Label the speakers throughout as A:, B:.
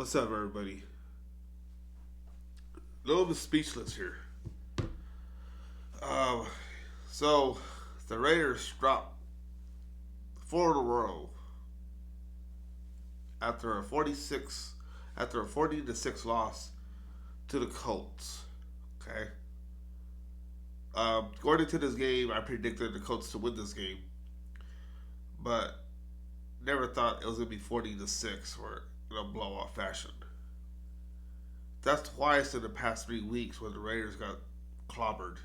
A: What's up, everybody? A little bit speechless here. Um, so the Raiders dropped four in a row after a 40-6 loss to the Colts. Okay. Going into this game, I predicted the Colts to win this game, but never thought it was gonna be 40-6 or in a blowout fashion. That's twice in the past 3 weeks when the Raiders got clobbered.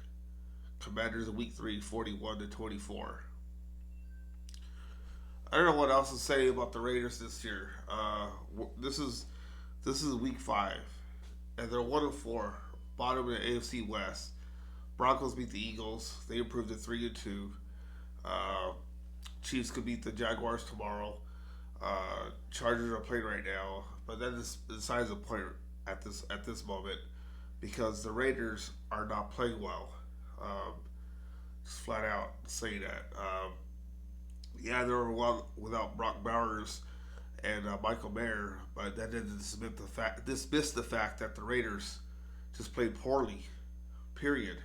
A: Commanders in week 3, 41-24. I don't know what else to say about the Raiders this year. This is week 5, and they're 1-4, bottom of the AFC West. Broncos beat the Eagles. They improved to 3-2. Chiefs could beat the Jaguars tomorrow. Chargers are playing right now, but that is besides the point at this moment because the Raiders are not playing well. Just flat out say that. Yeah, they were without Brock Bowers and Michael Mayer, but that didn't dismiss the fact that the Raiders just played poorly. Period.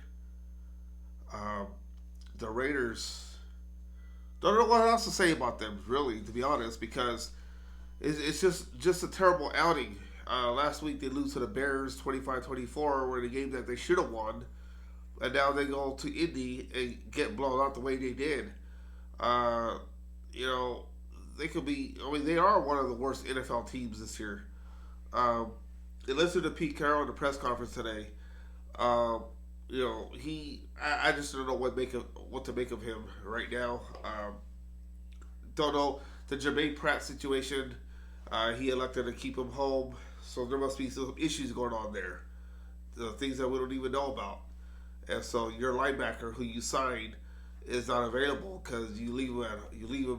A: The Raiders don't know what else to say about them, really, to be honest, because it's just a terrible outing. Last week they lose to the Bears 25-24, where the game that they should have won, and now they go to Indy and get blown out the way they did. You know, they could be. I mean, they are one of the worst NFL teams this year. I listened to Pete Carroll in the press conference today. You know, I just don't know what to make of him right now. Don't know the Jermaine Pratt situation. He elected to keep him home, so there must be some issues going on there. The things that we don't even know about. And so your linebacker who you signed is not available because you leave him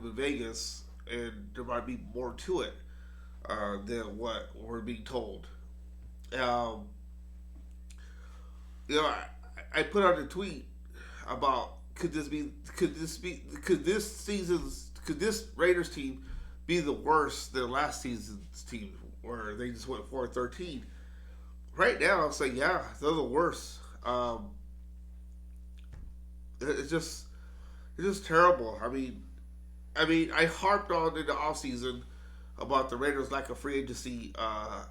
A: in Vegas, and there might be more to it than what we're being told. You know, I put out a tweet about could this Raiders team be the worst than last season's team where they just went 4-13. Right now, I'll say yeah, they're the worst. It's just terrible. I mean, I harped on in the offseason about the Raiders' lack of free agency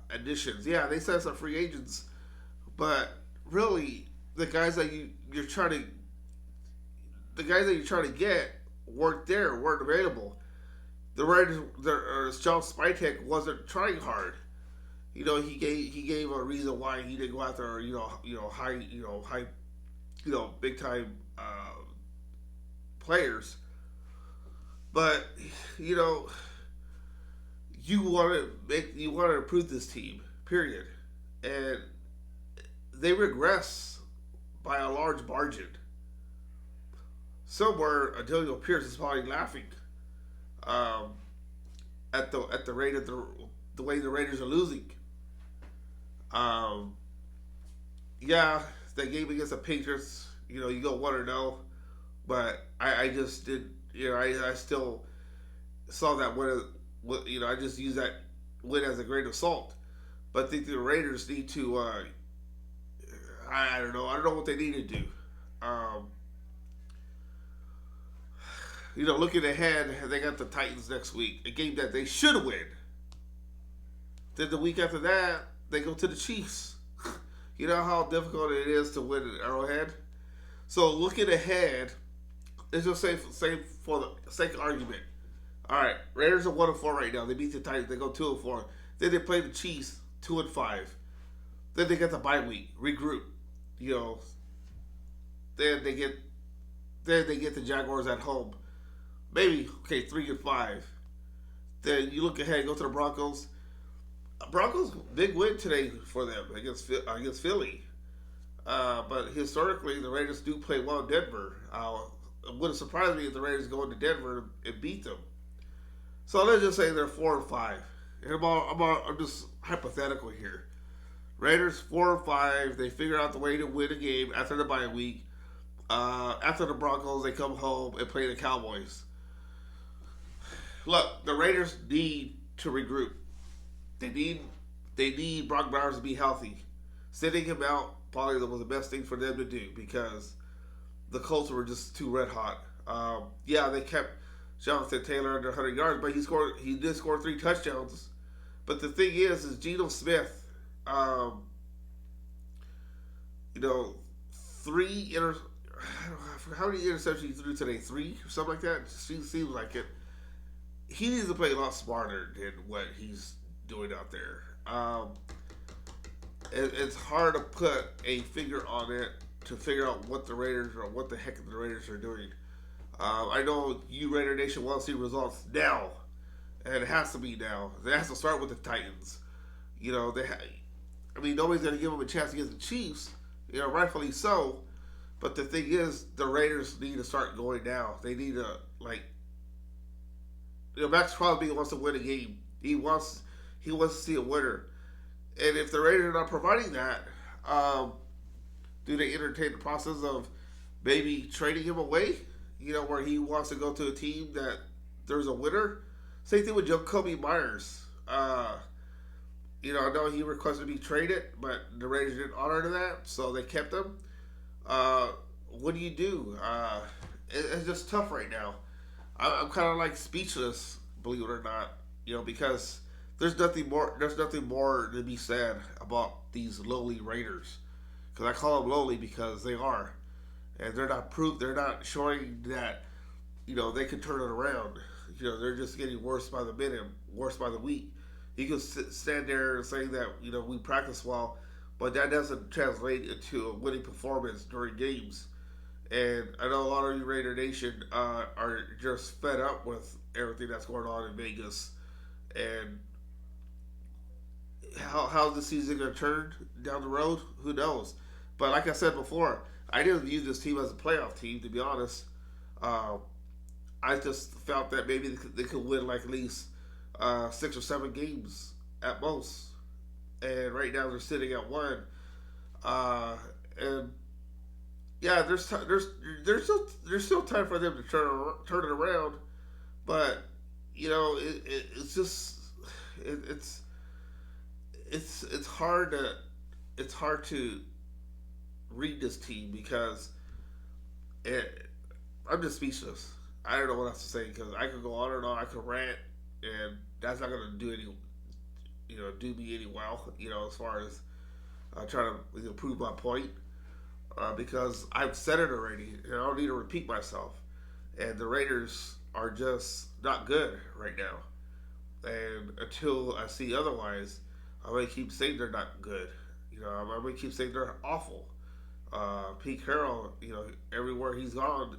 A: additions. Yeah, they sent some free agents, but really, the guys that you're trying to get weren't available. The Raiders, John Spytek wasn't trying hard. You know, he gave a reason why he didn't go after high big time players. But you know, you want to improve this team, period, and they regress by a large margin. Somewhere, Adelio Pierce is probably laughing at the rate of the way the Raiders are losing. Yeah, that game against the Patriots, you know, you go 1-0, but I just did, you know, I still saw that win. You know, I just use that win as a grain of salt. But I think the Raiders need to. I don't know. I don't know what they need to do. You know, looking ahead, they got the Titans next week, a game that they should win. Then the week after that, they go to the Chiefs. You know how difficult it is to win at Arrowhead? So looking ahead, let's just say for the sake of argument. All right, Raiders are 1-4 right now. They beat the Titans. They go 2-4. Then they play the Chiefs 2-5. Then they get the bye week, regroup. You know, then they get the Jaguars at home. Maybe 3-5. Then you look ahead, go to the Broncos. Broncos big win today for them against Philly. But historically, the Raiders do play well in Denver. It wouldn't surprise me if the Raiders go into Denver and beat them. So let's just say they're 4-5. And I'm just hypothetical here. Raiders 4-5. They figure out the way to win a game after the bye week. After the Broncos, they come home and play the Cowboys. Look, the Raiders need to regroup. They need They need Brock Bowers to be healthy. Sitting him out probably was the best thing for them to do because the Colts were just too red hot. Yeah, they kept Jonathan Taylor under 100 yards, but he did score 3 touchdowns. But the thing is Geno Smith, um, you know, three inter. How many interceptions he threw today? 3 or something like that. Seems like it. He needs to play a lot smarter than what he's doing out there. It's hard to put a finger on it to figure out what the Raiders or what the heck the Raiders are doing. I know you Raider Nation want to see results now, and it has to be now. It has to start with the Titans. You know, I mean, nobody's going to give them a chance against the Chiefs. You know, rightfully so. But the thing is, the Raiders need to start going now. They need to Max Crosby wants to win a game. He wants to see a winner. And if the Raiders are not providing that, do they entertain the process of maybe trading him away? You know, where he wants to go to a team that there's a winner. Same thing with Jacoby Myers. I know he requested to be traded, but the Raiders didn't honor that, so they kept him. What do you do? It's just tough right now. I'm kind of like speechless, believe it or not. Because there's nothing more. There's nothing more to be said about these lowly Raiders. Because I call them lowly because they are, and they're not proof. They're not showing that they can turn it around. They're just getting worse by the minute, worse by the week. You can stand there and say that we practice well, but that doesn't translate into a winning performance during games. And I know a lot of you Raider Nation are just fed up with everything that's going on in Vegas. And how's the season going to turn down the road? Who knows? But like I said before, I didn't view this team as a playoff team, to be honest. I just felt that maybe they could win like at least 6 or 7 games at most. And right now they're sitting at 1. And yeah, there's still time for them to turn it around, but it's just it's hard to read this team because I'm just speechless. I don't know what else to say because I could go on and on. I could rant, and that's not going to do me any well. As far as trying to prove my point. Because I've said it already, and I don't need to repeat myself. And the Raiders are just not good right now. And until I see otherwise, I'm going to keep saying they're not good. I'm going to keep saying they're awful. Pete Carroll, everywhere he's gone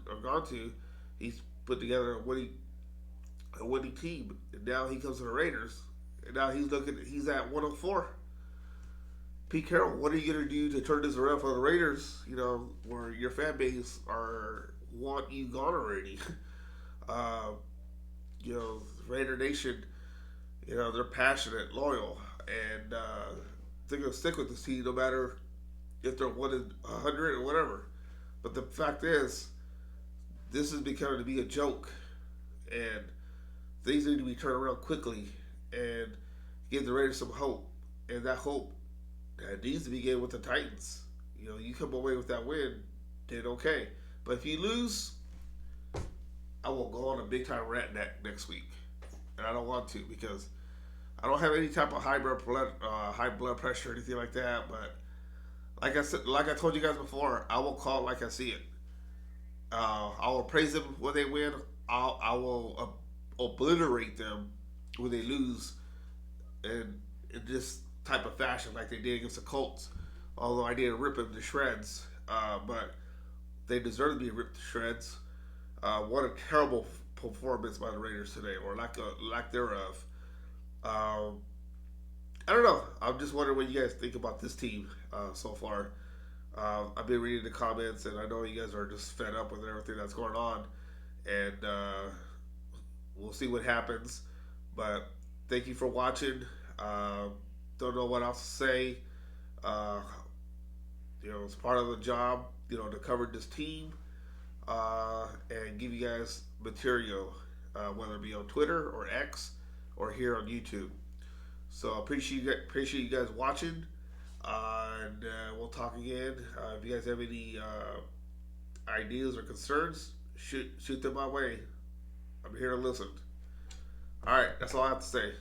A: to, he's put together a winning team. And now he comes to the Raiders, and now he's at 104. Pete Carroll, what are you going to do to turn this around for the Raiders, where your fan base want you gone already? Raider Nation, they're passionate, loyal, and they're going to stick with this team no matter if they're 100 or whatever. But the fact is, this is becoming to be a joke, and things need to be turned around quickly and give the Raiders some hope. And that hope needs to begin with the Titans. You come away with that win, then okay. But if you lose, I will go on a big time rant next week, and I don't want to because I don't have any type of high blood pressure or anything like that. But like I said, like I told you guys before, I will call it like I see it. I will praise them when they win. I will obliterate them when they lose, and in this type of fashion like they did against the Colts. Although I didn't rip them to shreds, but they deserve to be ripped to shreds. What a terrible performance by the Raiders today, or lack thereof. I don't know. I'm just wondering what you guys think about this team so far. I've been reading the comments, and I know you guys are just fed up with everything that's going on, and we'll see what happens. But thank you for watching. Don't know what else to say. It's part of the job, to cover this team and give you guys material, whether it be on Twitter or X or here on YouTube. So appreciate you guys watching, and we'll talk again. If you guys have any ideas or concerns, shoot them my way. I'm here to listen. All right, that's all I have to say.